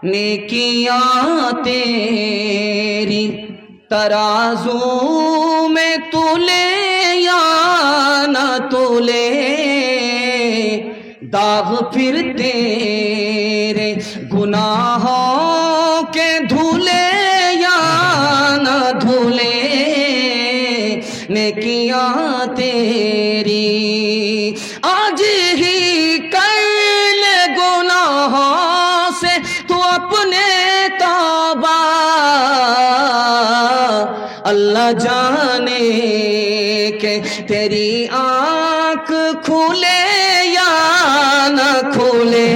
نیکیاں تیری ترازو میں تولے یا نہ تولے، داغ پھر تیرے گناہوں کے دھولے یا نہ دھولے، نیکیاں تیری آج ہی کر لے گناہوں سے تو اپنے توبہ، اللہ جانے کہ تیری آنکھ کھولے یا نہ کھولے،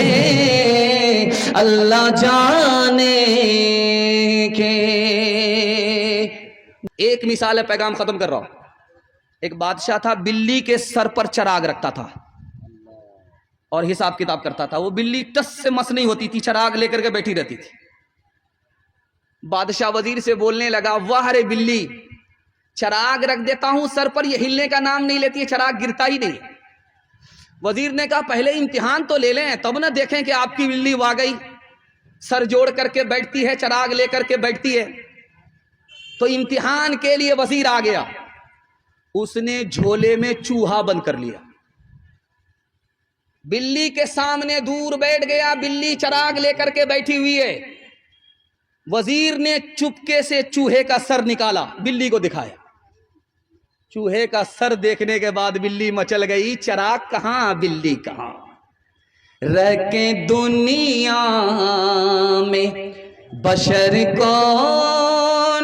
اللہ جانے کے۔ ایک مثال ہے، پیغام ختم کر رہا ہوں۔ ایک بادشاہ تھا، بلی کے سر پر چراغ رکھتا تھا اور حساب کتاب کرتا تھا۔ وہ بلی ٹس سے مس نہیں ہوتی تھی، چراغ لے کر کے بیٹھی رہتی تھی۔ بادشاہ وزیر سے بولنے لگا، واہ رے بلی، چراغ رکھ دیتا ہوں سر پر، یہ ہلنے کا نام نہیں لیتی ہے، چراغ گرتا ہی نہیں۔ وزیر نے کہا پہلے امتحان تو لے لیں، تب نہ دیکھیں کہ آپ کی بلی واقعی سر جوڑ کر کے بیٹھتی ہے، چراغ لے کر کے بیٹھتی ہے۔ تو امتحان کے لیے وزیر آ گیا، اس نے جھولے میں چوہا بند کر لیا، بلی کے سامنے دور بیٹھ گیا، بلی چراغ لے کر کے بیٹھی ہوئی ہے۔ وزیر نے چپکے سے چوہے کا سر نکالا، بلی کو دکھایا۔ چوہے کا سر دیکھنے کے بعد بلی مچل گئی، چراغ کہاں بلی کہاں، رہ کے دنیا میں بشر کو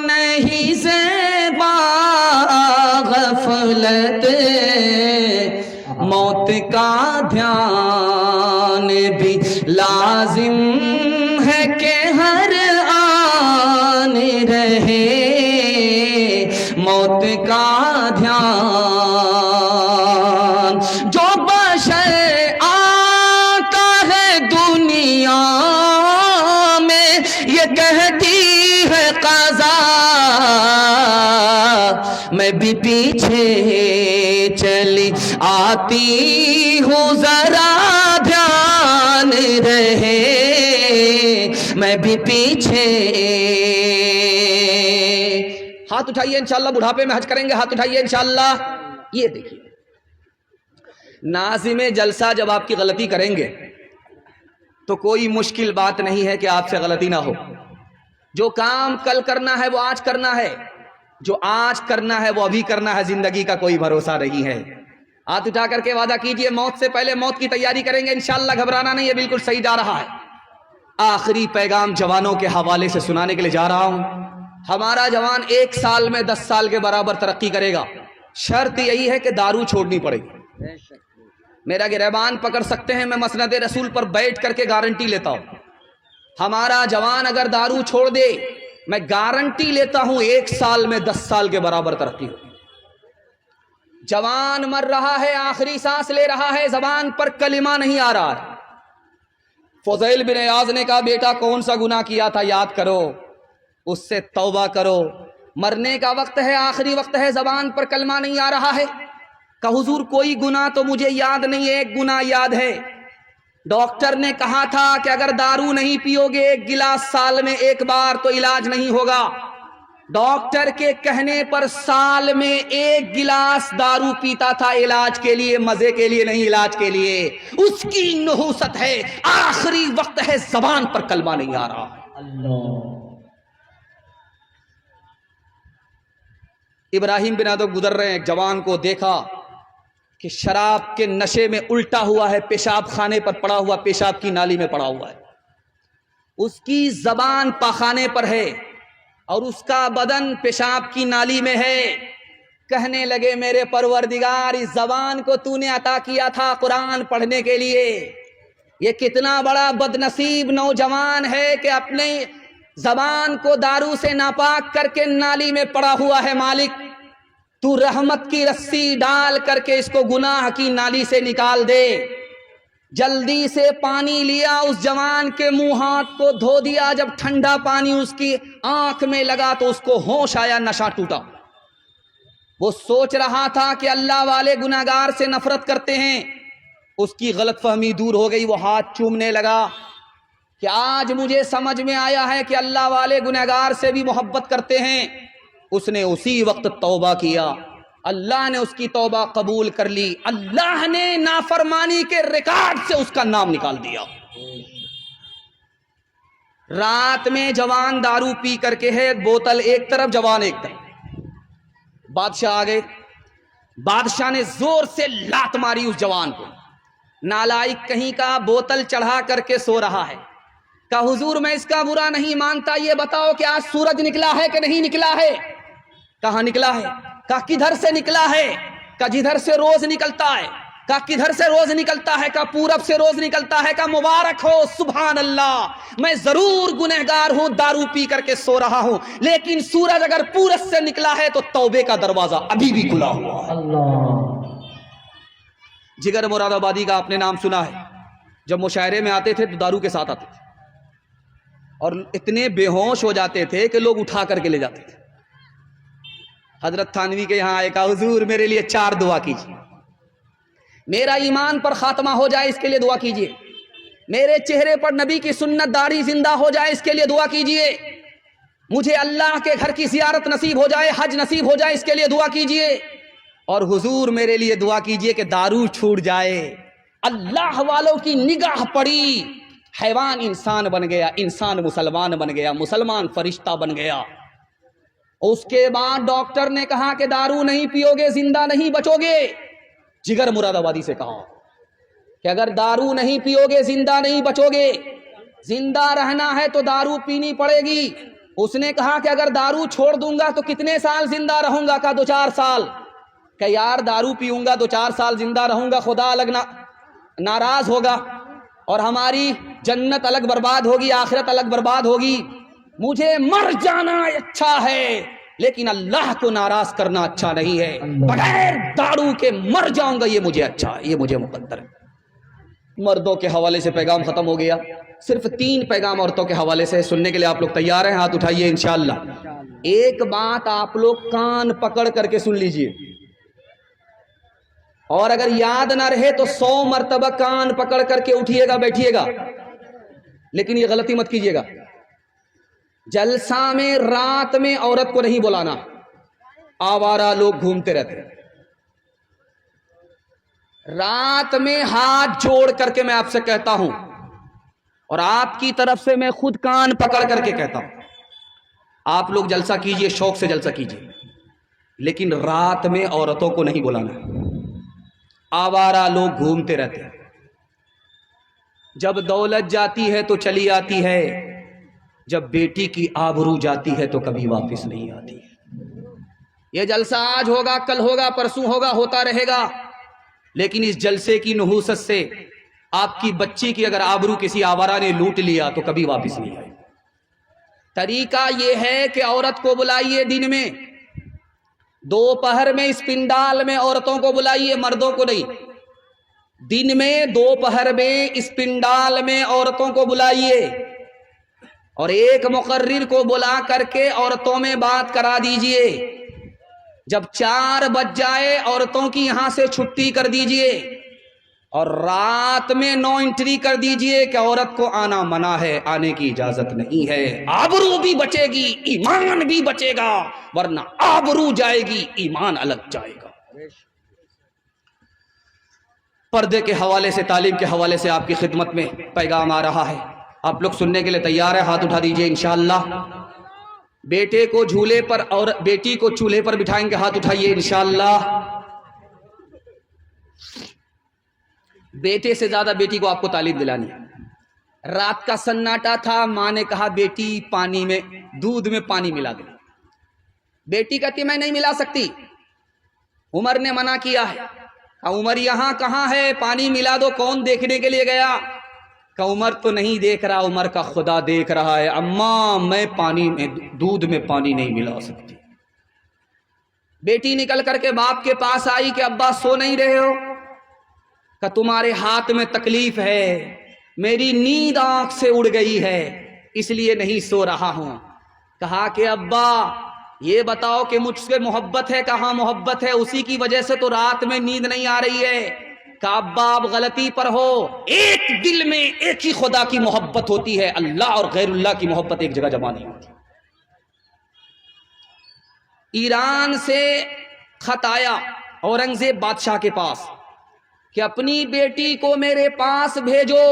نہیں زیبا غفلت، موت کا دھیان بھی لازم ہے کہ ہر آن رہے، موت کا دھیان جو بشر آتا ہے دنیا میں، یہ کہتی ہے قضا میں بھی پیچھے چلی آتی ہوں، ذرا دھیان رہے میں بھی پیچھے۔ ہاتھ اٹھائیے، انشاءاللہ بڑھاپے میں حج کریں گے، ہاتھ اٹھائیے انشاءاللہ۔ یہ دیکھیے، ناظم جلسہ جب آپ کی غلطی کریں گے تو کوئی مشکل بات نہیں ہے کہ آپ سے غلطی نہ ہو۔ جو کام کل کرنا ہے وہ آج کرنا ہے، جو آج کرنا ہے وہ ابھی کرنا ہے، زندگی کا کوئی بھروسہ نہیں ہے۔ ہاتھ اٹھا کر کے وعدہ کیجئے، موت سے پہلے موت کی تیاری کریں گے انشاءاللہ، گھبرانا نہیں ہے، بالکل صحیح جا رہا ہے۔ آخری پیغام جوانوں کے حوالے سے سنانے کے لیے جا رہا ہوں۔ ہمارا جوان 1 سال میں 10 سال کے برابر ترقی کرے گا، شرط یہی ہے کہ دارو چھوڑنی پڑے گی۔ میرا گریبان پکڑ سکتے ہیں، میں مسند رسول پر بیٹھ کر کے گارنٹی لیتا ہوں، ہمارا جوان اگر دارو چھوڑ دے، میں گارنٹی لیتا ہوں 1 سال میں 10 سال کے برابر ترقی ہو۔ جوان مر رہا ہے، آخری سانس لے رہا ہے، زبان پر کلمہ نہیں آ رہا ہے۔ فضیل بن عیاض نے کہا، بیٹا کون سا گناہ کیا تھا یاد کرو، اس سے توبہ کرو، مرنے کا وقت ہے، آخری وقت ہے، زبان پر کلمہ نہیں آ رہا ہے۔ کہ حضور کوئی گناہ تو مجھے یاد نہیں ہے، ایک گناہ یاد ہے، ڈاکٹر نے کہا تھا کہ اگر دارو نہیں پیو گے 1 گلاس سال میں 1 بار تو علاج نہیں ہوگا۔ ڈاکٹر کے کہنے پر سال میں 1 گلاس دارو پیتا تھا، علاج کے لیے، مزے کے لیے نہیں، علاج کے لیے۔ اس کی نحوست ہے، آخری وقت ہے، زبان پر کلمہ نہیں آ رہا۔ ابراہیم بن ادم گزر رہے ہیں، ایک جوان کو دیکھا کہ شراب کے نشے میں الٹا ہوا ہے، پیشاب خانے پر پڑا ہوا، پیشاب کی نالی میں پڑا ہوا ہے، اس کی زبان پاخانے پر ہے اور اس کا بدن پیشاب کی نالی میں ہے۔ کہنے لگے، میرے پروردگار، اس زبان کو تو نے عطا کیا تھا قرآن پڑھنے کے لیے، یہ کتنا بڑا بد نصیب نوجوان ہے کہ اپنے زبان کو دارو سے ناپاک کر کے نالی میں پڑا ہوا ہے۔ مالک، تو رحمت کی رسی ڈال کر کے اس کو گناہ کی نالی سے نکال دے۔ جلدی سے پانی لیا، اس جوان کے منہ ہاتھ کو دھو دیا، جب ٹھنڈا پانی اس کی آنکھ میں لگا تو اس کو ہوش آیا، نشہ ٹوٹا۔ وہ سوچ رہا تھا کہ اللہ والے گناہگار سے نفرت کرتے ہیں، اس کی غلط فہمی دور ہو گئی، وہ ہاتھ چومنے لگا، کہ آج مجھے سمجھ میں آیا ہے کہ اللہ والے گنہگار سے بھی محبت کرتے ہیں. اس نے اسی وقت توبہ کیا, اللہ نے اس کی توبہ قبول کر لی, اللہ نے نافرمانی کے ریکارڈ سے اس کا نام نکال دیا. رات میں جوان دارو پی کر کے ہے, بوتل ایک طرف, جوان ایک طرف. بادشاہ آ گئے, بادشاہ نے زور سے لات ماری اس جوان کو. نالائق کہیں کا بوتل چڑھا کر کے سو رہا ہے. کہا حضور میں اس کا برا نہیں مانتا, یہ بتاؤ کہ آج سورج نکلا ہے کہ نہیں نکلا ہے؟ کہاں نکلا ہے؟ کہا کدھر سے نکلا ہے؟ کہا جدھر سے روز نکلتا ہے. کہا کدھر سے روز نکلتا ہے؟ کہا پورب سے روز نکلتا ہے. کہا مبارک ہو, سبحان اللہ, میں ضرور گنہگار ہوں, دارو پی کر کے سو رہا ہوں, لیکن سورج اگر پورب سے نکلا ہے تو توبے کا دروازہ ابھی بھی کھلا ہوا ہے. جگر مراد آبادی کا آپ نے نام سنا ہے. جب مشاعرے میں آتے تھے تو دارو کے ساتھ آتے تھے اور اتنے بے ہوش ہو جاتے تھے کہ لوگ اٹھا کر کے لے جاتے تھے. حضرت تھانوی کے یہاں آئے, کہا حضور میرے لیے 4 دعا کیجیے, میرا ایمان پر خاتمہ ہو جائے اس کے لیے دعا کیجیے, میرے چہرے پر نبی کی سنت داڑھی زندہ ہو جائے اس کے لیے دعا کیجیے, مجھے اللہ کے گھر کی زیارت نصیب ہو جائے, حج نصیب ہو جائے اس کے لیے دعا کیجیے, اور حضور میرے لیے دعا کیجیے کہ دارو چھوٹ جائے. اللہ والوں کی نگاہ پڑی, حیوان انسان بن گیا, انسان مسلمان بن گیا, مسلمان فرشتہ بن گیا. اس کے بعد ڈاکٹر نے کہا کہ دارو نہیں پیو گے زندہ نہیں بچو گے. جگر مراد آبادی سے کہا کہ اگر دارو نہیں پیو گے زندہ نہیں بچو گے, زندہ رہنا ہے تو دارو پینی پڑے گی. اس نے کہا کہ اگر دارو چھوڑ دوں گا تو کتنے سال زندہ رہوں گا؟ کہا 2-4 سال. کہ یار دارو پیوں گا 2-4 سال زندہ رہوں گا, خدا الگ ناراض ہوگا اور ہماری جنت الگ برباد ہوگی, آخرت الگ برباد ہوگی. مجھے مر جانا اچھا ہے لیکن اللہ کو ناراض کرنا اچھا نہیں ہے. بغیر دارو کے مر جاؤں گا یہ مجھے اچھا ہے, یہ مجھے مقدر ہے. مردوں کے حوالے سے پیغام ختم ہو گیا. صرف 3 پیغام عورتوں کے حوالے سے سننے کے لیے آپ لوگ تیار ہیں؟ ہاتھ اٹھائیے انشاءاللہ. ایک بات آپ لوگ کان پکڑ کر کے سن لیجئے, اور اگر یاد نہ رہے تو 100 مرتبہ کان پکڑ کر کے اٹھیے گا, بیٹھیے گا, لیکن یہ غلطی مت کیجیے گا. جلسہ میں رات میں عورت کو نہیں بلانا, آوارہ لوگ گھومتے رہتے ہیں. رات میں ہاتھ جوڑ کر کے میں آپ سے کہتا ہوں, اور آپ کی طرف سے میں خود کان پکڑ کر کے کہتا ہوں, آپ لوگ جلسہ کیجئے, شوق سے جلسہ کیجئے, لیکن رات میں عورتوں کو نہیں بلانا. آوارہ لوگ گھومتے رہتے ہیں. جب دولت جاتی ہے تو چلی آتی ہے, جب بیٹی کی آبرو جاتی ہے تو کبھی واپس نہیں آتی. یہ جلسہ آج ہوگا, کل ہوگا, پرسوں ہوگا, ہوتا رہے گا, لیکن اس جلسے کی نحوست سے آپ کی بچی کی اگر آبرو کسی آوارہ نے لوٹ لیا تو کبھی واپس نہیں آئے. طریقہ یہ ہے کہ عورت کو بلائیے دن میں, دوپہر میں اس پنڈال میں عورتوں کو بلائیے, مردوں کو نہیں. دن میں دوپہر میں اس پنڈال میں عورتوں کو بلائیے, اور ایک مقرر کو بلا کر کے عورتوں میں بات کرا دیجئے. جب 4 بج جائے عورتوں کی یہاں سے چھٹی کر دیجئے, اور رات میں نو انٹری کر دیجئے کہ عورت کو آنا منع ہے, آنے کی اجازت نہیں ہے. آبرو بھی بچے گی, ایمان بھی بچے گا, ورنہ آبرو جائے گی, ایمان الگ جائے گا. پردے کے حوالے سے, تعلیم کے حوالے سے آپ کی خدمت میں پیغام آ رہا ہے. آپ لوگ سننے کے لیے تیار ہیں؟ ہاتھ اٹھا دیجئے انشاءاللہ. بیٹے کو جھولے پر اور بیٹی کو چولہے پر بٹھائیں گے, ہاتھ اٹھائیے انشاءاللہ. بیٹے سے زیادہ بیٹی کو آپ کو تعلیم دلانی ہے. رات کا سناٹا تھا, ماں نے کہا بیٹی پانی میں, دودھ میں پانی ملا دے. بیٹی کہتی میں نہیں ملا سکتی, عمر نے منع کیا ہے. عمر یہاں کہاں ہے, پانی ملا دو, کون دیکھنے کے لیے گیا؟ کہ عمر تو نہیں دیکھ رہا, عمر کا خدا دیکھ رہا ہے. اماں میں پانی میں, دودھ میں پانی نہیں ملا سکتی. بیٹی نکل کر کے باپ کے پاس آئی کہ ابا سو نہیں رہے ہو؟ کہ تمہارے ہاتھ میں تکلیف ہے, میری نیند آنکھ سے اڑ گئی ہے, اس لیے نہیں سو رہا ہوں. کہا کہ ابا یہ بتاؤ کہ مجھ سے محبت ہے؟ کہاں محبت ہے, اسی کی وجہ سے تو رات میں نیند نہیں آ رہی ہے. کہ ابا آپ غلطی پر ہو، ایک دل میں ایک ہی خدا کی محبت ہوتی ہے، اللہ اور غیر اللہ کی محبت ایک جگہ جمع نہیں ہوتی۔ ایران سے خط آیا اورنگزیب بادشاہ کے پاس کہ اپنی بیٹی کو میرے پاس بھیجو،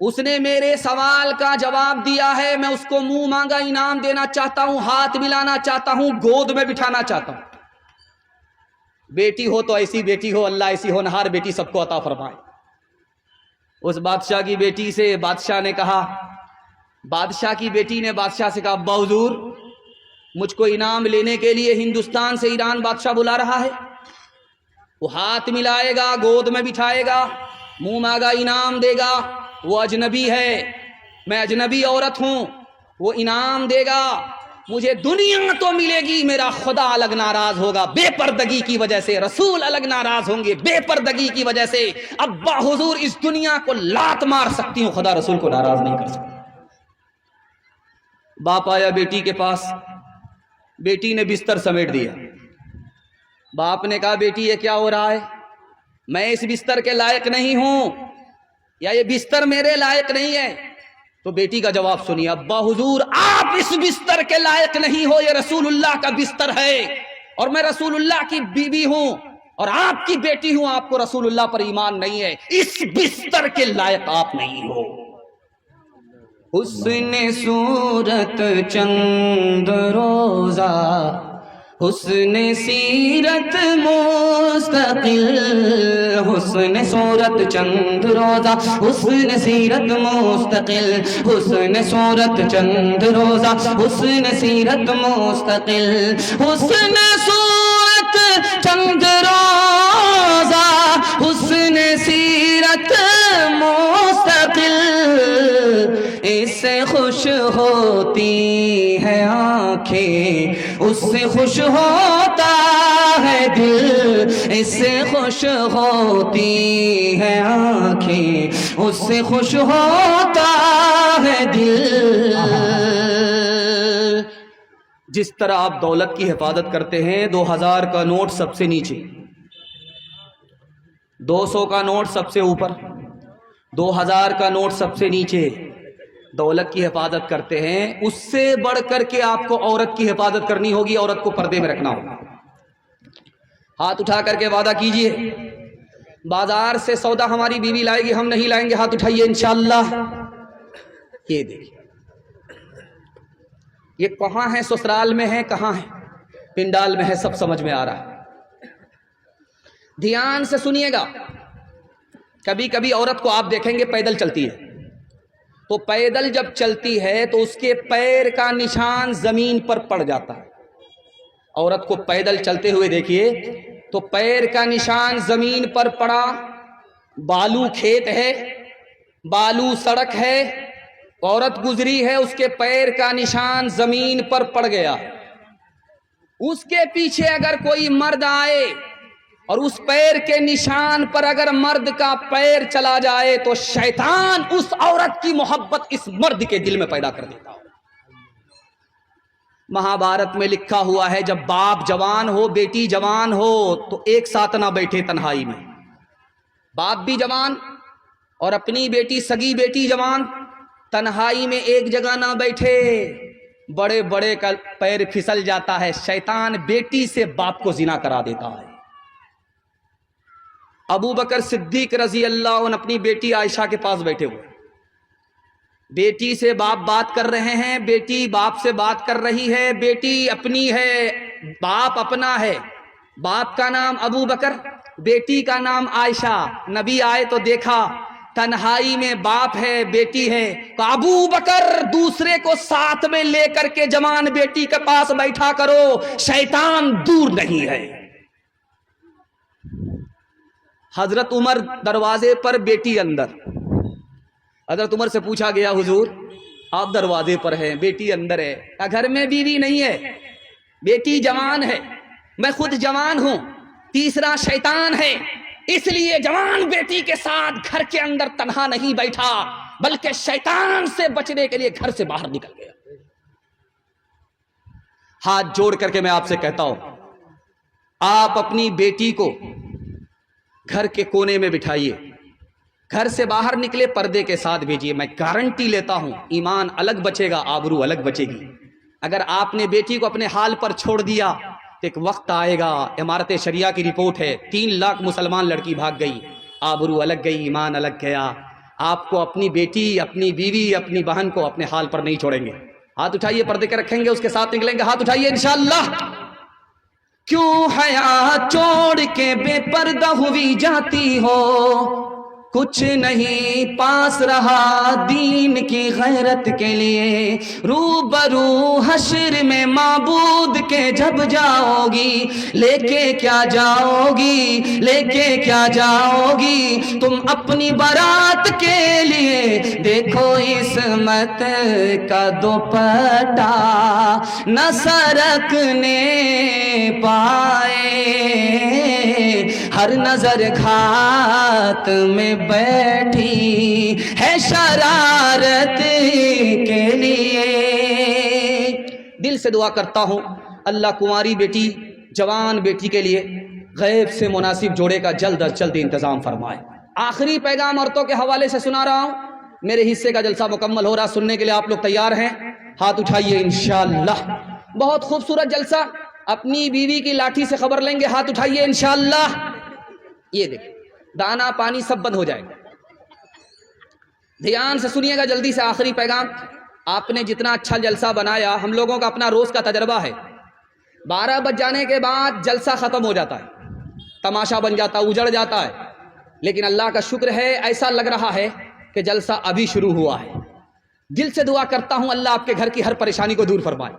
اس نے میرے سوال کا جواب دیا ہے، میں اس کو منہ مانگا انعام دینا چاہتا ہوں، ہاتھ ملانا چاہتا ہوں، گود میں بٹھانا چاہتا ہوں۔ بیٹی ہو تو ایسی بیٹی ہو، اللہ ایسی ہونہار بیٹی سب کو عطا فرمائے۔ اس بادشاہ کی بیٹی سے بادشاہ نے کہا، بادشاہ کی بیٹی نے بادشاہ سے کہا، ابا حضور مجھ کو انعام لینے کے لیے ہندوستان سے ایران بادشاہ بلا رہا ہے، وہ ہاتھ ملائے گا، گود میں بٹھائے گا، منہ مانگا انعام دے گا، وہ اجنبی ہے، میں اجنبی عورت ہوں، وہ انعام دے گا، مجھے دنیا تو ملے گی، میرا خدا الگ ناراض ہوگا بے پردگی کی وجہ سے، رسول الگ ناراض ہوں گے بے پردگی کی وجہ سے، ابا حضور اس دنیا کو لات مار سکتی ہوں، خدا رسول کو ناراض نہیں کر سکتی۔ باپ آیا بیٹی کے پاس، بیٹی نے بستر سمیٹ دیا۔ باپ نے کہا، بیٹی یہ کیا ہو رہا ہے؟ میں اس بستر کے لائق نہیں ہوں، یا یہ بستر میرے لائق نہیں ہے۔ تو بیٹی کا جواب سنیے، ابا حضور آپ اس بستر کے لائق نہیں ہو، یہ رسول اللہ کا بستر ہے، اور میں رسول اللہ کی بیوی ہوں اور آپ کی بیٹی ہوں، آپ کو رسول اللہ پر ایمان نہیں ہے، اس بستر کے لائق آپ نہیں ہو۔ حسن صورت چند روزہ، حسن سیرت مستقل، حسن صورت چند روزہ، حسن سیرت مستقل، حسن صورت چند روزہ، حسن سیرت مستقل، حسن صورت چند روزہ، حسن سیرت مستقل، اس سے خوش ہوتی ہے آنکھیں، اس سے خوش ہوتا ہے دل، اس سے خوش ہوتی ہے آنکھیں، اس سے خوش ہوتا ہے دل۔ جس طرح آپ دولت کی حفاظت کرتے ہیں، 2000 کا نوٹ سب سے نیچے، 200 کا نوٹ سب سے اوپر، 2000 کا نوٹ سب سے نیچے دولت کی حفاظت کرتے ہیں، اس سے بڑھ کر کے آپ کو عورت کی حفاظت کرنی ہوگی، عورت کو پردے میں رکھنا ہوگا۔ ہاتھ اٹھا کر کے وعدہ کیجئے، بازار سے سودا ہماری بیوی لائے گی، ہم نہیں لائیں گے، ہاتھ اٹھائیے انشاءاللہ۔ یہ دیکھیے، یہ کہاں ہے، سسرال میں ہے، کہاں ہے، پنڈال میں ہے، سب سمجھ میں آ رہا ہے۔ دھیان سے سنیے گا، کبھی کبھی عورت کو آپ دیکھیں گے پیدل چلتی ہے، تو پیدل جب چلتی ہے تو اس کے پیر کا نشان زمین پر پڑ جاتا ہے۔ عورت کو پیدل چلتے ہوئے دیکھیے تو پیر کا نشان زمین پر پڑا، بالو کھیت ہے، بالو سڑک ہے، عورت گزری ہے، اس کے پیر کا نشان زمین پر پڑ گیا۔ اس کے پیچھے اگر کوئی مرد آئے اور اس پیر کے نشان پر اگر مرد کا پیر چلا جائے تو شیطان اس عورت کی محبت اس مرد کے دل میں پیدا کر دیتا ہو۔ مہابھارت میں لکھا ہوا ہے، جب باپ جوان ہو، بیٹی جوان ہو، تو ایک ساتھ نہ بیٹھے تنہائی میں۔ باپ بھی جوان اور اپنی بیٹی، سگی بیٹی جوان، تنہائی میں ایک جگہ نہ بیٹھے، بڑے بڑے کا پیر پھسل جاتا ہے، شیطان بیٹی سے باپ کو زنا کرا دیتا ہے۔ ابو بکر صدیق رضی اللہ عنہ اپنی بیٹی عائشہ کے پاس بیٹھے ہوئے، بیٹی سے باپ بات کر رہے ہیں، بیٹی باپ سے بات کر رہی ہے، بیٹی اپنی ہے، باپ اپنا ہے، باپ کا نام ابو بکر، بیٹی کا نام عائشہ۔ نبی آئے تو دیکھا تنہائی میں باپ ہے، بیٹی ہے، تو ابو بکر دوسرے کو ساتھ میں لے کر کے جوان بیٹی کے پاس بیٹھا کرو، شیطان دور نہیں ہے۔ حضرت عمر دروازے پر، بیٹی اندر۔ حضرت عمر سے پوچھا گیا، حضور آپ دروازے پر ہیں، بیٹی اندر ہے، گھر میں بیوی نہیں ہے، بیٹی جوان ہے، میں خود جوان ہوں، تیسرا شیطان ہے، اس لیے جوان بیٹی کے ساتھ گھر کے اندر تنہا نہیں بیٹھا، بلکہ شیطان سے بچنے کے لیے گھر سے باہر نکل گیا۔ ہاتھ جوڑ کر کے میں آپ سے کہتا ہوں، آپ اپنی بیٹی کو گھر کے کونے میں بٹھائیے، گھر سے باہر نکلے پردے کے ساتھ بھیجیے. میں گارنٹی لیتا ہوں ایمان الگ بچے گا، آبرو الگ بچے گی. اگر آپ نے بیٹی کو اپنے حال پر چھوڑ دیا تو ایک وقت آئے گا، امارت شریعہ کی رپورٹ ہے 3 لاکھ مسلمان لڑکی بھاگ گئی، آبرو الگ گئی، ایمان الگ گیا. آپ کو اپنی بیٹی، اپنی بیوی، اپنی بہن کو اپنے حال پر نہیں چھوڑیں گے. ہاتھ اٹھائیے، پردے کے رکھیں گے، اس کے ساتھ نکلیں گے. ہاتھ اٹھائیے انشاءاللہ. کیوں حیا چھوڑ کے بے پردہ ہوئی جاتی ہو، کچھ نہیں پاس رہا دین کی غیرت کے لیے. روبرو حشر میں معبود کے جب جاؤ گی، لے کے کیا جاؤ گی، لے کے کیا جاؤ گی تم اپنی برات کے لیے. دیکھو عصمت کا دوپٹہ نہ سرکنے پائے، ہر نظر گھات میں بیٹھی ہے شرارت کے لیے. دل سے دعا کرتا ہوں اللہ کنواری بیٹی، جوان بیٹی کے لیے غیب سے مناسب جوڑے کا جلد از جلد انتظام فرمائے. آخری پیغام عورتوں کے حوالے سے سنا رہا ہوں. میرے حصے کا جلسہ مکمل ہو رہا، سننے کے لیے آپ لوگ تیار ہیں؟ ہاتھ اٹھائیے انشاءاللہ. بہت خوبصورت جلسہ. اپنی بیوی کی لاٹھی سے خبر لیں گے، ہاتھ اٹھائیے انشاءاللہ. یہ دیکھیں دانا پانی سب بند ہو جائے گا. دھیان سے سنیے گا جلدی سے آخری پیغام. آپ نے جتنا اچھا جلسہ بنایا، ہم لوگوں کا اپنا روز کا تجربہ ہے، 12 بج جانے کے بعد جلسہ ختم ہو جاتا ہے، تماشا بن جاتا ہے، اجڑ جاتا ہے. لیکن اللہ کا شکر ہے ایسا لگ رہا ہے کہ جلسہ ابھی شروع ہوا ہے. دل سے دعا کرتا ہوں اللہ آپ کے گھر کی ہر پریشانی کو دور فرمائے،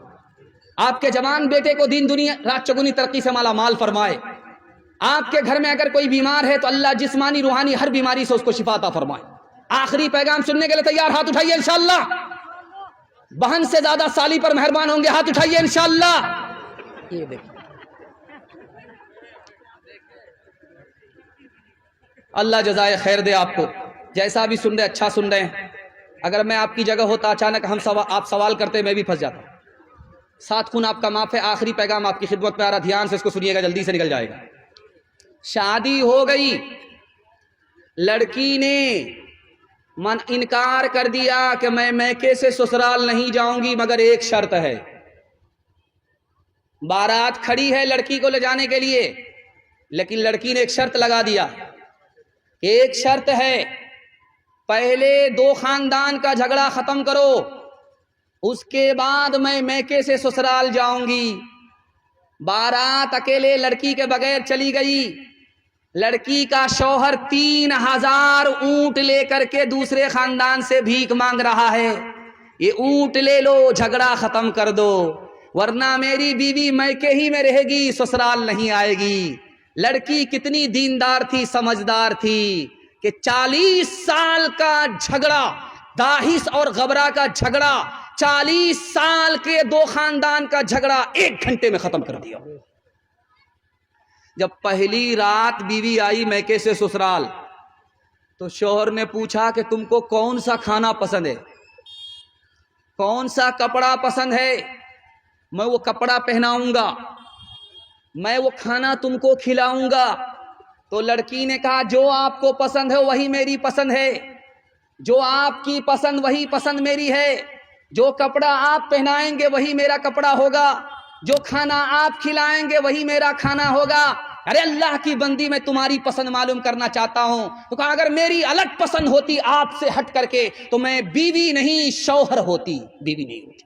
آپ کے جوان بیٹے کو دین دنیا رات چگنی ترقی سے مالا مال فرمائے. آپ کے گھر میں اگر کوئی بیمار ہے تو اللہ جسمانی روحانی ہر بیماری سے اس کو شفا عطا فرمائے. آخری پیغام سننے کے لیے تیار؟ ہاتھ اٹھائیے انشاءاللہ. بہن سے زیادہ سالی پر مہربان ہوں گے، ہاتھ اٹھائیے انشاءاللہ. یہ دیکھیں اللہ جزائے خیر دے آپ کو. جیسا بھی سن رہے اچھا سن رہے ہیں. اگر میں آپ کی جگہ ہوتا اچانک آپ سوال کرتے میں بھی پھنس جاتا. 7 خون آپ کا معاف ہے. آخری پیغام آپ کی خدمت پہ آ رہا، دھیان سے اس کو سنیے گا، جلدی سے نکل جائے گا. شادی ہو گئی، لڑکی نے انکار کر دیا کہ میں میکے سے سسرال نہیں جاؤں گی مگر ایک شرط ہے. بارات کھڑی ہے لڑکی کو لے جانے کے لیے، لیکن لڑکی نے ایک شرط لگا دیا. ایک شرط ہے، پہلے 2 خاندان کا جھگڑا ختم کرو، اس کے بعد میں میکے سے سسرال جاؤں گی. بارات اکیلے لڑکی کے بغیر چلی گئی. لڑکی کا شوہر 3000 اونٹ لے کر کے دوسرے خاندان سے بھیک مانگ رہا ہے. یہ اونٹ لے لو، جھگڑا ختم کر دو، ورنہ میری بیوی میکے ہی میں رہے گی، سسرال نہیں آئے گی. لڑکی کتنی دیندار تھی، سمجھدار تھی کہ 40 سال کا جھگڑا، داہس اور غبرہ کا جھگڑا، 40 سال کے 2 خاندان کا جھگڑا 1 گھنٹے میں ختم کر دیا. جب پہلی رات بیوی آئی میکے سے سسرال تو شوہر نے پوچھا کہ تم کو کون سا کھانا پسند ہے، کون سا کپڑا پسند ہے، میں وہ کپڑا پہناؤں گا، میں وہ کھانا تم کو کھلاؤں گا. تو لڑکی نے کہا جو آپ کو پسند ہے وہی میری پسند ہے، جو آپ کی پسند وہی پسند میری ہے، جو کپڑا آپ پہنائیں گے وہی میرا کپڑا ہوگا، جو کھانا آپ کھلائیں گے وہی میرا کھانا ہوگا. ارے اللہ کی بندی، میں تمہاری پسند معلوم کرنا چاہتا ہوں. تو کہا اگر میری الگ پسند ہوتی آپ سے ہٹ کر کے تو میں بیوی نہیں شوہر ہوتی، بیوی نہیں ہوتی.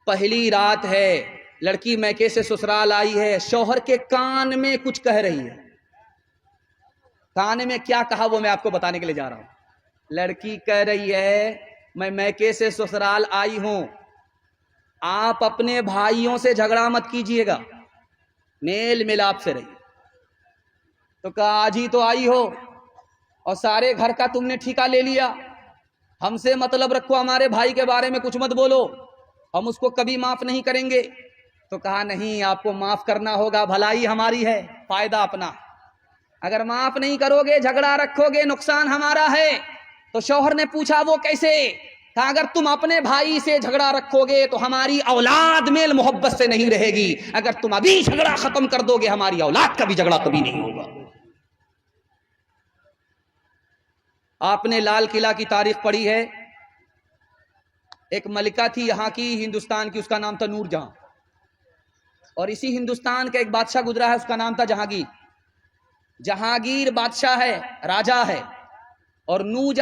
پہلی رات ہے، لڑکی میکے سے سسرال آئی ہے، شوہر کے کان میں کچھ کہہ رہی ہے. کان میں کیا کہا وہ میں آپ کو بتانے کے لیے جا رہا ہوں. لڑکی کہہ رہی ہے میں میکے سے سسرال آئی ہوں، آپ اپنے بھائیوں سے جھگڑا مت کیجئے گا، میل ملاپ سے رہیے. تو کہا آج ہی تو آئی ہو اور سارے گھر کا تم نے ٹھیکہ لے لیا، ہم سے مطلب رکھو، ہمارے بھائی کے بارے میں کچھ مت بولو، ہم اس کو کبھی معاف نہیں کریں گے. تو کہا نہیں، آپ کو معاف کرنا ہوگا، بھلائی ہماری ہے، فائدہ اپنا. اگر معاف نہیں کرو گے، جھگڑا رکھو گے، نقصان ہمارا ہے. تو شوہر نے پوچھا وہ کیسے؟ کہا اگر تم اپنے بھائی سے جھگڑا رکھو گے تو ہماری اولاد میل محبت سے نہیں رہے گی، اگر تم ابھی جھگڑا ختم کر دو گے ہماری اولاد کا بھی جھگڑا کبھی نہیں ہوگا. آپ نے لال قلعہ کی تاریخ پڑھی ہے. ایک ملکہ تھی یہاں کی ہندوستان کی, اس کا نام تھا نور جہاں. اور اسی ہندوستان کا ایک بادشاہ گزرا ہے, اس کا نام تھا جہانگیر. جہانگیر بادشاہ ہے, راجا ہے, اور نور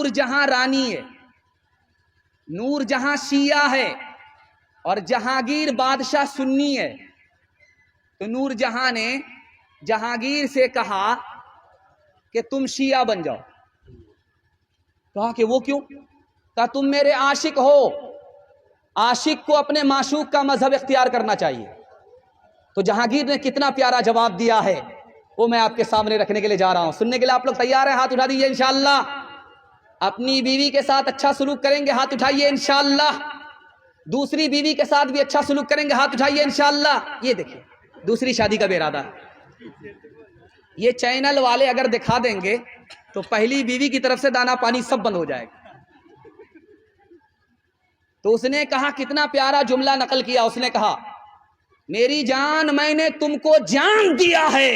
جہاں رانی ہے. نور جہاں شیعہ ہے اور جہانگیر بادشاہ سنی ہے. تو نور جہاں نے جہانگیر سے کہا کہ تم شیعہ بن جاؤ. کہا کہ وہ کیوں؟ کہا تم میرے عاشق ہو, عاشق کو اپنے معشوق کا مذہب اختیار کرنا چاہیے. تو جہانگیر نے کتنا پیارا جواب دیا ہے وہ میں آپ کے سامنے رکھنے کے لیے جا رہا ہوں. سننے کے لیے آپ لوگ تیار ہیں؟ ہاتھ اٹھا دیجیے انشاءاللہ. اپنی بیوی کے ساتھ اچھا سلوک کریں گے, ہاتھ اٹھائیے انشاءاللہ. دوسری بیوی کے ساتھ بھی اچھا سلوک کریں گے, ہاتھ اٹھائیے انشاءاللہ. یہ دیکھیں دوسری شادی کا بے ارادہ. یہ چینل والے اگر دکھا دیں گے تو پہلی بیوی کی طرف سے دانا پانی سب بند ہو جائے گا. تو اس نے کہا, کتنا پیارا جملہ نقل کیا. اس نے کہا میری جان میں نے تم کو جان دیا ہے,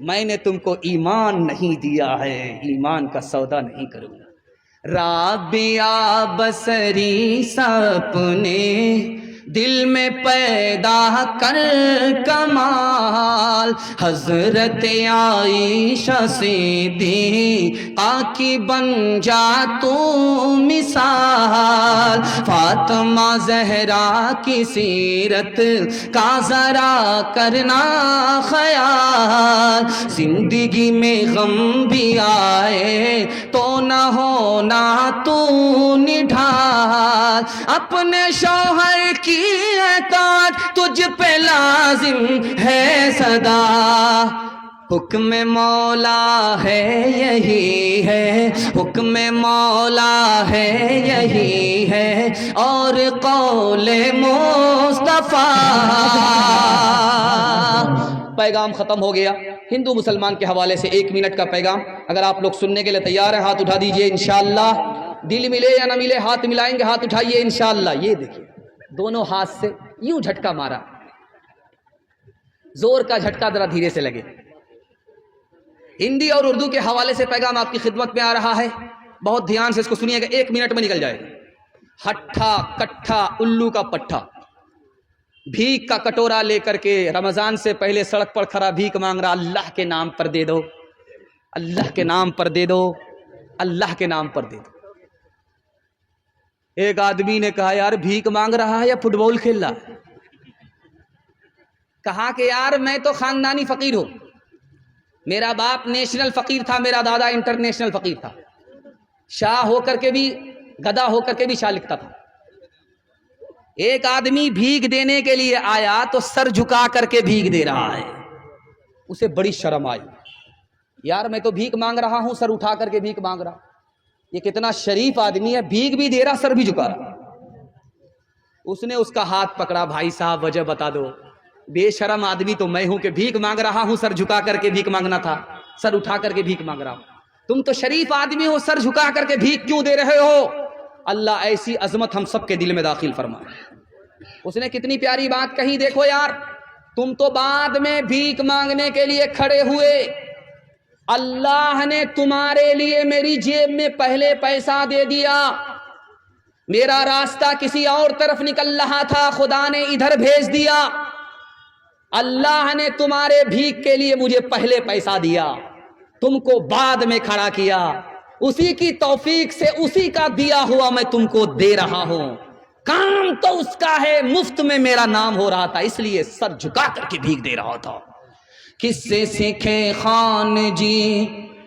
میں نے تم کو ایمان نہیں دیا ہے, ایمان کا سودا نہیں کروں گا. رابعہ بصری سپنے دل میں پیدا کر کمال, حضرت عائشہ صدیقہ کی بن جا تو مثال, فاطمہ زہرا کی سیرت کا ذرا کرنا خیال, زندگی میں غم بھی آئے تو نہ ہونا تو نڈھال, اپنے شوہر کی اطاعت تجھ پہ لازم ہے صدا, حکم مولا ہے یہی ہے, حکم مولا ہے یہی ہے, اور قول مصطفیٰ. پیغام ختم ہو گیا. ہندو مسلمان کے حوالے سے 1 منٹ کا پیغام, اگر آپ لوگ سننے کے لیے تیار ہیں ہاتھ اٹھا دیجئے انشاءاللہ. دل ملے یا نہ ملے ہاتھ ملائیں گے, ہاتھ اٹھائیے انشاءاللہ. یہ دیکھیں دونوں ہاتھ سے یوں جھٹکا مارا, زور کا جھٹکا ذرا دھیرے سے لگے. ہندی اور اردو کے حوالے سے پیغام آپ کی خدمت میں آ رہا ہے, بہت دھیان سے اس کو سنیے گا, 1 منٹ میں نکل جائے گا. ہٹھا کٹھا الو کا پٹھا, بھیک کا کٹورا لے کر کے رمضان سے پہلے سڑک پر کھڑا بھیک مانگ رہا, اللہ کے نام پر دے دو, اللہ کے نام پر دے دو, اللہ کے نام پر دے دو. ایک آدمی نے کہا یار بھیک مانگ رہا ہے یا فٹ بال کھیل رہا ہے؟ کہا کہ یار میں تو خاندانی فقیر ہوں, میرا باپ نیشنل فقیر تھا, میرا دادا انٹرنیشنل فقیر تھا, شاہ ہو کر کے بھی گدا ہو کر کے بھی شاہ لکھتا تھا. ایک آدمی بھیک دینے کے لیے آیا تو سر جھکا کر کے بھیک دے رہا ہے. اسے بڑی شرم آئی, یار میں تو بھیک مانگ رہا ہوں, سر اٹھا کر کے بھیک مانگ رہا, یہ کتنا شریف آدمی ہے, بھیک بھی دے رہا سر بھی جھکا رہا. اس نے اس کا ہاتھ پکڑا, بھائی صاحب وجہ بتا دو. بے شرم آدمی تو میں ہوں کہ بھیک مانگ رہا ہوں, سر جھکا کر کے بھیک مانگنا تھا, سر اٹھا کر کے بھیک مانگ رہا ہوں. تم تو شریف آدمی ہو, سر جھکا کر کے بھیک کیوں دے رہے ہو؟ اللہ ایسی عظمت ہم سب کے دل میں داخل فرمائے. اس نے کتنی پیاری بات کہی, دیکھو یار تم تو بعد میں بھیک مانگنے کے لیے کھڑے ہوئے, اللہ نے تمہارے لیے میری جیب میں پہلے پیسہ دے دیا. میرا راستہ کسی اور طرف نکل رہا تھا, خدا نے ادھر بھیج دیا. اللہ نے تمہارے بھیک کے لیے مجھے پہلے پیسہ دیا, تم کو بعد میں کھڑا کیا. اسی کی توفیق سے اسی کا دیا ہوا میں تم کو دے رہا ہوں. کام تو اس کا ہے, مفت میں میرا نام ہو رہا تھا, اس لیے سر جھکا کر کے بھیک دے رہا تھا. کس سے سیکھے خان جی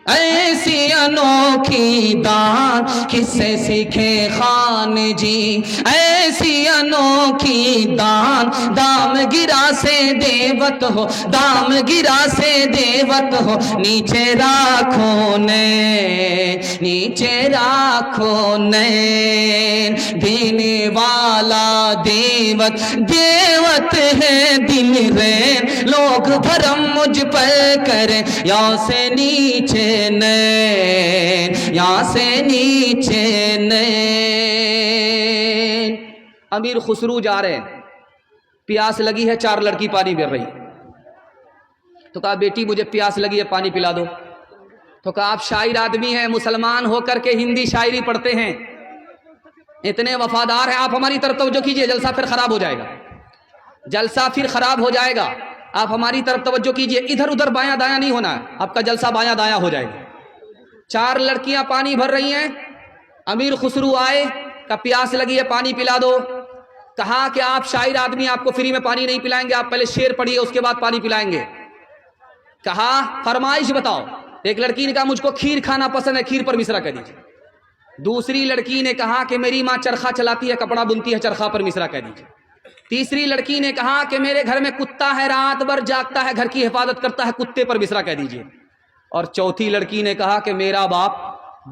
ایسی انوکھی دان, کس سے سیکھے خان جی ایسی انوکھی دان. دام گرا سے دیوت ہو, دام گرا سے دیوت ہو, نیچے راکھو نے, نیچے راکھو نے. دینے والا دیوت, دیوت ہے دن رین, لوگ بھرم مجھ پر کریں, یہاں سے نیچے نین, یہاں سے نیچے نین. امیر خسرو جا رہے ہیں, پیاس لگی ہے, 4 لڑکی پانی پی رہی, تو کہا بیٹی مجھے پیاس لگی ہے پانی پلا دو. تو کہا آپ شاعر آدمی ہیں, مسلمان ہو کر کے ہندی شاعری پڑھتے ہیں, اتنے وفادار ہیں, آپ ہماری طرف توجہ کیجئے, جلسہ پھر خراب ہو جائے گا, جلسہ پھر خراب ہو جائے گا. آپ ہماری طرف توجہ کیجئے, ادھر ادھر بایاں دایاں نہیں ہونا ہے, آپ کا جلسہ بایاں دایاں ہو جائے گا. 4 لڑکیاں پانی بھر رہی ہیں, امیر خسرو آئے, کہ پیاس لگی ہے پانی پلا دو. کہا کہ آپ شاعر آدمی, آپ کو فری میں پانی نہیں پلائیں گے, آپ پہلے شعر پڑھیے اس کے بعد پانی پلائیں گے. کہا فرمائش بتاؤ. ایک لڑکی نے کہا مجھ کو کھیر کھانا پسند ہے, کھیر پر مصرع کہہ دیجیے. دوسری لڑکی نے کہا کہ میری ماں چرخہ چلاتی ہے, کپڑا بنتی ہے, چرخہ پر مصرع کہہ دیجیے. تیسری لڑکی نے کہا کہ میرے گھر میں کتا ہے, رات بھر جاگتا ہے, گھر کی حفاظت کرتا ہے, کتے پر مصرع کہہ دیجیے. اور چوتھی لڑکی نے کہا کہ میرا باپ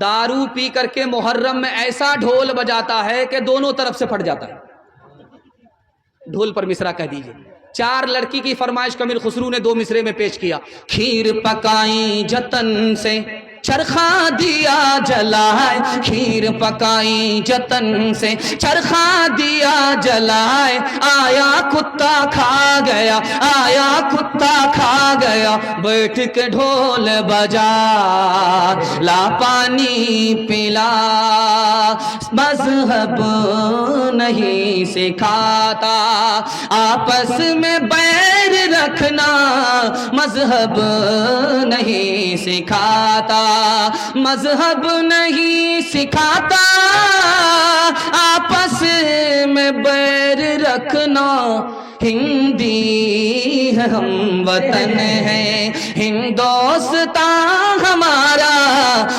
دارو پی کر کے محرم میں ایسا ڈھول بجاتا ہے کہ دونوں طرف سے پھٹ جاتا ہے, ڈھول پر مصرع کہہ دیجیے. 4 لڑکی کی فرمائش کو امیر خسرو نے 2 مصرے میں پیش کیا. کھیر پکائی جتن سے چرخا دیا جلائے, کھیر پکائی جتن سے چرخا دیا جلائے, آیا کتا کھا گیا, آیا کتا کھا گیا, بیٹھ کے ڈھول بجا لا پانی پلا, مذہب نہیں سکھاتا آپس میں بیر رکھنا, مذہب نہیں سکھاتا, مذہب نہیں سکھاتا آپس میں بیر رکھنا. ہندی ہے ہم وطن ہے, ہندوستان ہمارا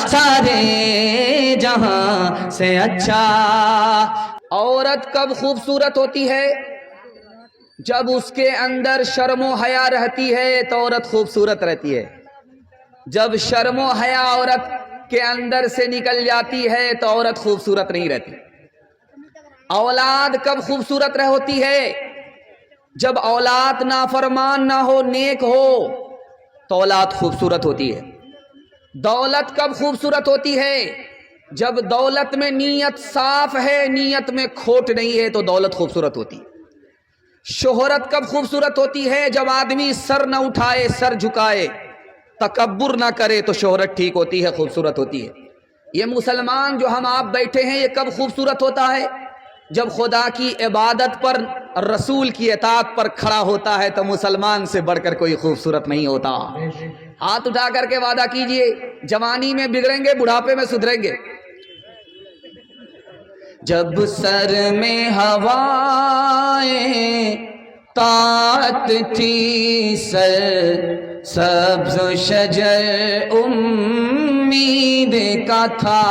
سارے جہاں سے اچھا. عورت کب خوبصورت ہوتی ہے؟ جب اس کے اندر شرم و حیا رہتی ہے تو عورت خوبصورت رہتی ہے. جب شرم و حیا عورت کے اندر سے نکل جاتی ہے تو عورت خوبصورت نہیں رہتی. اولاد کب خوبصورت ہوتی ہے؟ جب اولاد نافرمان نہ ہو, نیک ہو تو اولاد خوبصورت ہوتی ہے. دولت کب خوبصورت ہوتی ہے؟ جب دولت میں نیت صاف ہے, نیت میں کھوٹ نہیں ہے تو دولت خوبصورت ہوتی ہے. شہرت کب خوبصورت ہوتی ہے؟ جب آدمی سر نہ اٹھائے, سر جھکائے, تکبر نہ کرے تو شہرت ٹھیک ہوتی ہے, خوبصورت ہوتی ہے. یہ مسلمان جو ہم آپ بیٹھے ہیں, یہ کب خوبصورت ہوتا ہے؟ جب خدا کی عبادت پر, رسول کی اطاعت پر کھڑا ہوتا ہے تو مسلمان سے بڑھ کر کوئی خوبصورت نہیں ہوتا. ہاتھ اٹھا کر کے وعدہ کیجئے, جوانی میں بگڑیں گے, بڑھاپے میں سدھریں گے. جب سر میں ہوائیں طاعت تھی, سر سبز شجر امید کا تھا.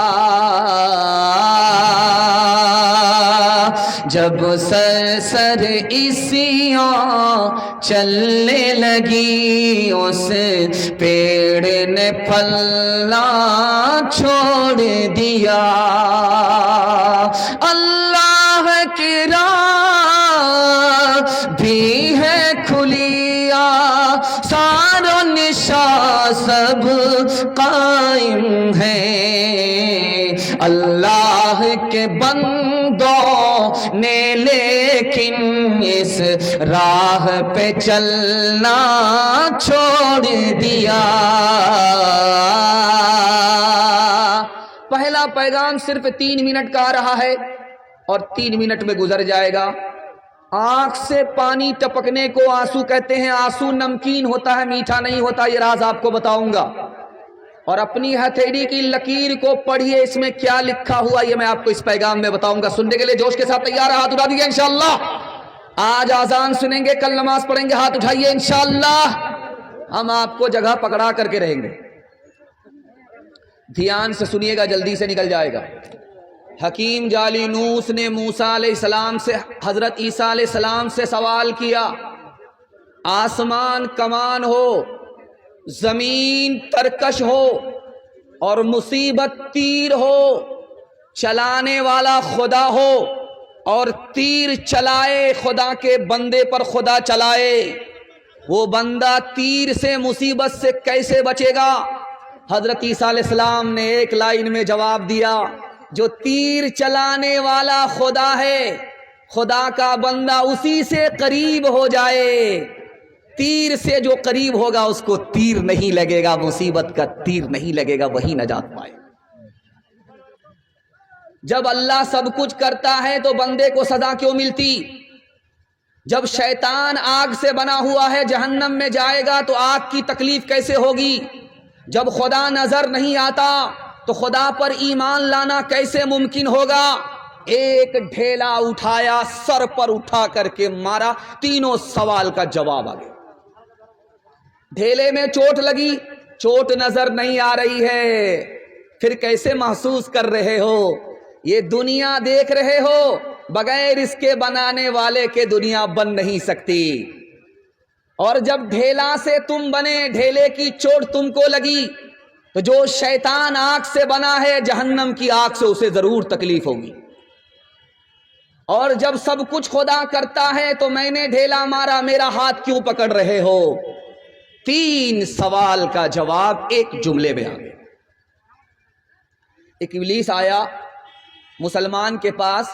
جب سر عیسیاں چلنے لگی, اس پیڑ نے پھلنا چھوڑ دیا. اللہ کی راہ بھی ہے کھلی, آثار و نشاں سب قائم ہے. اللہ کے بندوں نے لیکن اس راہ پہ چلنا چھوڑ دیا. پہلا پیغام صرف 3 منٹ کا آ رہا ہے اور 3 منٹ میں گزر جائے گا. آنکھ سے پانی ٹپکنے کو آنسو کہتے ہیں. آنسو نمکین ہوتا ہے, میٹھا نہیں ہوتا. یہ راز آپ کو بتاؤں گا. اور اپنی ہتھیلی کی لکیر کو پڑھیے, اس میں کیا لکھا ہوا یہ میں آپ کو اس پیغام میں بتاؤں گا. سننے کے لیے جوش کے ساتھ تیار ہے؟ ہاتھ اٹھا دیجیے انشاءاللہ. آج آذان سنیں گے, کل نماز پڑھیں گے, ہاتھ اٹھائیے انشاءاللہ. ہم آپ کو جگہ پکڑا کر کے رہیں گے. دھیان سے سنیے گا, جلدی سے نکل جائے گا. حکیم جالینوس نے موسیٰ علیہ السلام سے, حضرت عیسیٰ علیہ السلام سے سوال کیا, آسمان کمان ہو, زمین ترکش ہو اور مصیبت تیر ہو, چلانے والا خدا ہو اور تیر چلائے خدا کے بندے پر خدا چلائے, وہ بندہ تیر سے, مصیبت سے کیسے بچے گا؟ حضرت عیسیٰ علیہ السلام نے ایک لائن میں جواب دیا, جو تیر چلانے والا خدا ہے, خدا کا بندہ اسی سے قریب ہو جائے, تیر سے جو قریب ہوگا اس کو تیر نہیں لگے گا، مصیبت کا تیر نہیں لگے گا، وہی نجات پائے۔ جب اللہ سب کچھ کرتا ہے تو بندے کو سزا کیوں ملتی؟ جب شیطان آگ سے بنا ہوا ہے، جہنم میں جائے گا تو آگ کی تکلیف کیسے ہوگی؟ جب خدا نظر نہیں آتا تو خدا پر ایمان لانا کیسے ممکن ہوگا؟ ایک ڈھیلا اٹھایا، سر پر اٹھا کر کے مارا، تینوں سوال کا جواب آ گیا۔ ڈھیلے میں چوٹ لگی، چوٹ نظر نہیں آ رہی ہے، پھر کیسے محسوس کر رہے ہو؟ یہ دنیا دیکھ رہے ہو، بغیر اس کے بنانے والے کے دنیا بن نہیں سکتی۔ اور جب ڈھیلا سے تم بنے، ڈھیلے کی چوٹ تم کو لگی، تو جو شیطان آگ سے بنا ہے، جہنم کی آگ سے اسے ضرور تکلیف ہوگی۔ اور جب سب کچھ خدا کرتا ہے تو میں نے ڈھیلا مارا، میرا ہاتھ کیوں پکڑ رہے ہو؟ تین سوال کا جواب ایک جملے میں آ گیا۔ ایک ابلیس آیا مسلمان کے پاس،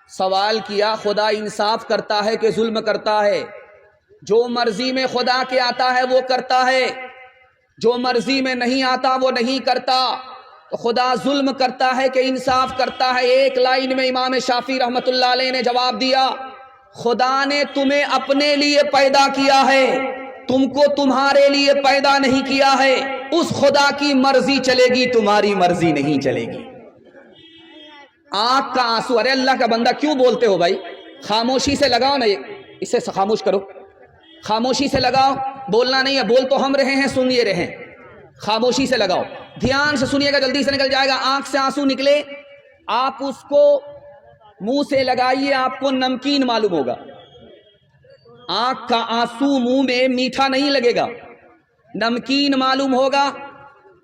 سوال کیا، خدا انصاف کرتا ہے کہ ظلم کرتا ہے؟ جو مرضی میں خدا کے آتا ہے وہ کرتا ہے، جو مرضی میں نہیں آتا وہ نہیں کرتا۔ تو خدا ظلم کرتا ہے کہ انصاف کرتا ہے؟ ایک لائن میں امام شافعی رحمت اللہ علیہ نے جواب دیا، خدا نے تمہیں اپنے لیے پیدا کیا ہے، تم کو تمہارے لیے پیدا نہیں کیا ہے۔ اس خدا کی مرضی چلے گی، تمہاری مرضی نہیں چلے گی۔ آنکھ کا آنسو، ارے اللہ کا بندہ کیوں بولتے ہو بھائی؟ خاموشی سے لگاؤ نا، اسے خاموش کرو، خاموشی سے لگاؤ، بولنا نہیں ہے، بول تو ہم رہے ہیں، سنیے رہے ہیں، خاموشی سے لگاؤ، دھیان سے سنیے گا، جلدی سے نکل جائے گا۔ آنکھ سے آنسو نکلے، آپ اس کو منہ سے لگائیے، آپ کو نمکین معلوم ہوگا۔ آنکھ کا آنسو منہ میں میٹھا نہیں لگے گا، نمکین معلوم ہوگا۔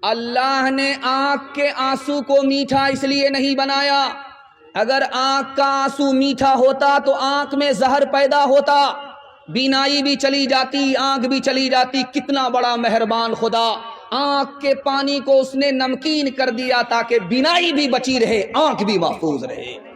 اللہ نے آنکھ کے آنسو کو میٹھا اس لیے نہیں بنایا، اگر آنکھ کا آنسو میٹھا ہوتا تو آنکھ میں زہر پیدا ہوتا، بینائی بھی چلی جاتی، آنکھ بھی چلی جاتی۔ کتنا بڑا مہربان خدا، آنکھ کے پانی کو اس نے نمکین کر دیا تاکہ بینائی بھی بچی رہے، آنکھ بھی محفوظ رہے۔